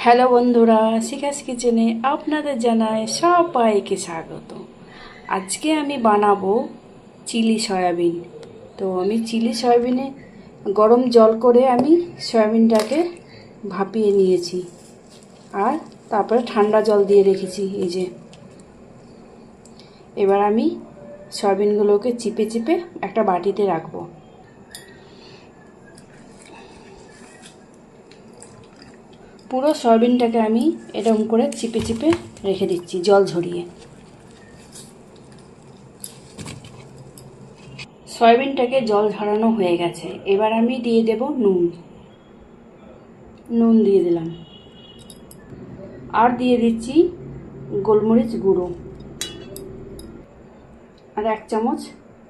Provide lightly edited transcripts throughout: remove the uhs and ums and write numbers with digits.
Hello বন্ধুরা, শিখাস কিচেনে আপনাদের জানায় সবাইকে স্বাগত। আজকে আমি বানাবো চিলি সয়াবিন। তো আমি চিলি সয়াবিনে গরম জল করে আমি সয়াবিনটাকে ভাপিয়ে নিয়েছি, আর তারপরে ঠান্ডা জল দিয়ে রেখেছি। এই যে এবার আমি সয়াবিনগুলোকে চিপে চিপে একটা বাটিতে রাখবো। পুরো সয়াবিনটাকে আমি এরকম করে চিপে চিপে রেখে দিচ্ছি জল ঝরিয়ে। সয়াবিনটাকে জল ঝরানো হয়ে গেছে, এবার আমি দিয়ে দেব নুন দিয়ে দিলাম, আর দিয়ে দিচ্ছি গোলমরিচ গুঁড়ো, আর 1 চামচ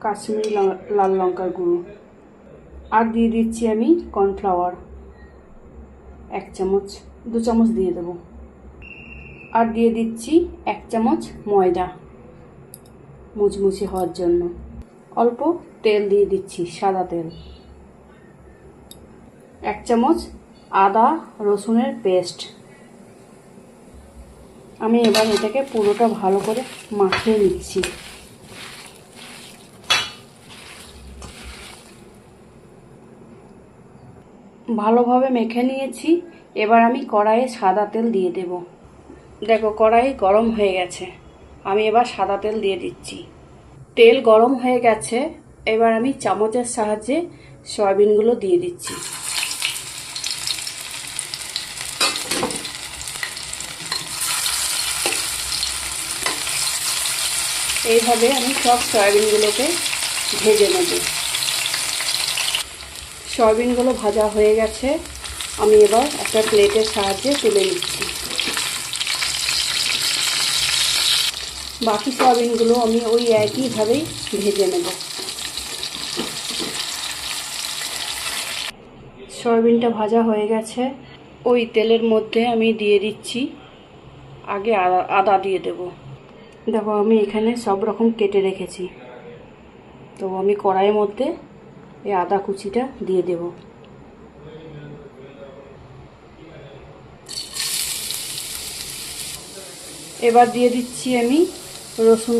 কাশ্মীরি লাল লঙ্কার গুঁড়ো, আর দিয়ে দিচ্ছি আমি কর্নফ্লাওয়ার 1 চামচ, 2 চামচ দিয়ে দেব, আর দিয়ে দিচ্ছি 1 চামচ ময়দা মুচমুচে হওয়ার জন্য। অল্প তেল দিয়ে দিচ্ছি, সাদা তেল, 1 চামচ আদা রসুনের পেস্ট। আমি এবার এটাকে পুরোটা ভালো করে মাখিয়ে নিচ্ছি। ভালোভাবে মেখে নিয়েছি। এবার আমি কড়াইয়ে সাদা তেল দিয়ে দেব। দেখো কড়াই গরম হয়ে গেছে, আমি এবার সাদা তেল দিয়ে দিচ্ছি। তেল গরম হয়ে গেছে, এবার আমি চামচের সাহায্যে সয়াবিনগুলো দিয়ে দিচ্ছি। এইভাবে আমি সব সয়াবিনগুলোকে ভেজে নেব। সয়াবিনগুলো ভাজা হয়ে গেছে, আমি এবার একটা প্লেটের সাহায্যে তুলে নিচ্ছি। বাকি সয়াবিনগুলো আমি ওই একইভাবেই ভেজে নেব। সয়াবিনটা ভাজা হয়ে গেছে, ওই তেলের মধ্যে আমি দিয়ে দিচ্ছি আগে আদা দিয়ে দেব। দেখো আমি এখানে সব রকম কেটে রেখেছি, তো আমি কড়াইয়ের মধ্যে এই আদা কুচিটা দিয়ে দেব। এবার দিয়ে দিচ্ছি আমি রসুন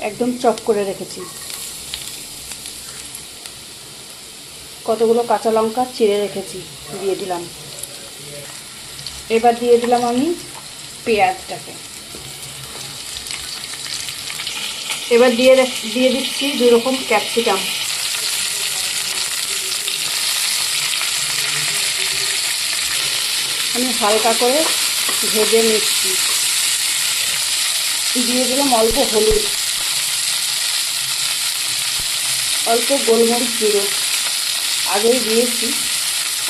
একদম চপ করে রেখেছি। কতগুলো কাঁচা লঙ্কা চিড়ে রেখেছি, দিয়ে দিলাম। এবার দিয়ে দিলাম আমি পেঁয়াজটাকে। এবার দিয়ে দিচ্ছি 2 রকম ক্যাপসিকাম। আমি হালকা করে ভেজে নিচ্ছি। দিয়ে দিলাম অল্প হলুদ, অল্প গোলমরিচ গুঁড়ো, আগেই দিয়েছি,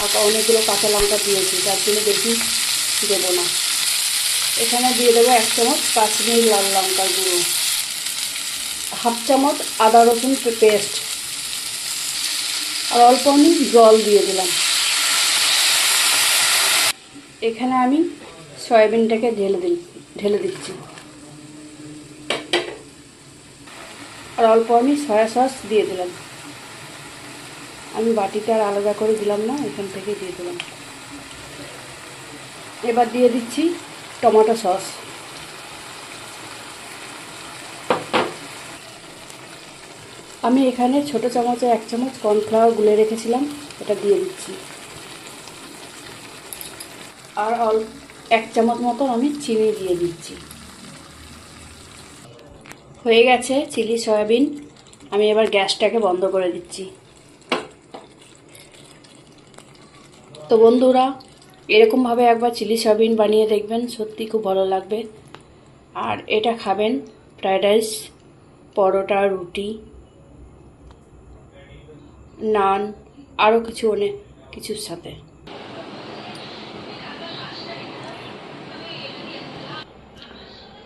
আর অনেকগুলো কাঁচা লঙ্কা দিয়েছি, তার জন্য বেশি দেবো না। এখানে দিয়ে দেবো 1 চামচ কাশ্মীরি লাল লঙ্কার গুঁড়ো, 1/2 চামচ আদা রসুন পেস্ট, আর অল্প আমি জল দিয়ে দিলাম। এখানে আমি সয়াবিনটাকে ঢেলে দিচ্ছি, আর অল্প আমি সয়া সস দিয়ে দিলাম। আমি বাটিতে আর আলাদা করে দিলাম না, এখান থেকে দিয়ে দিলাম। এবার দিয়ে দিচ্ছি টমেটো সস। আমি এখানে ছোট চামচে 1 চামচ কর্নফ্লাওয়ার গুলে রেখেছিলাম, এটা দিয়ে দিচ্ছি। আর 1 চামচ মতন আমি চিনি দিয়ে দিচ্ছি। হয়ে গেছে চিলি সয়াবিন। আমি এবার গ্যাসটাকে বন্ধ করে দিচ্ছি। তো বন্ধুরা, এরকমভাবে একবার চিলি সয়াবিন বানিয়ে দেখবেন, সত্যি খুব ভালো লাগবে। আর এটা খাবেন ফ্রায়েড রাইস, পরোটা, রুটি, নান, আরও কিছু অনেক কিছুর সাথে।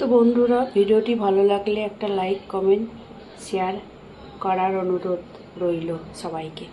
তো বন্ধুরা, ভিডিওটি ভালো লাগলে একটা লাইক, কমেন্ট, শেয়ার করার অনুরোধ রইল সবাইকে।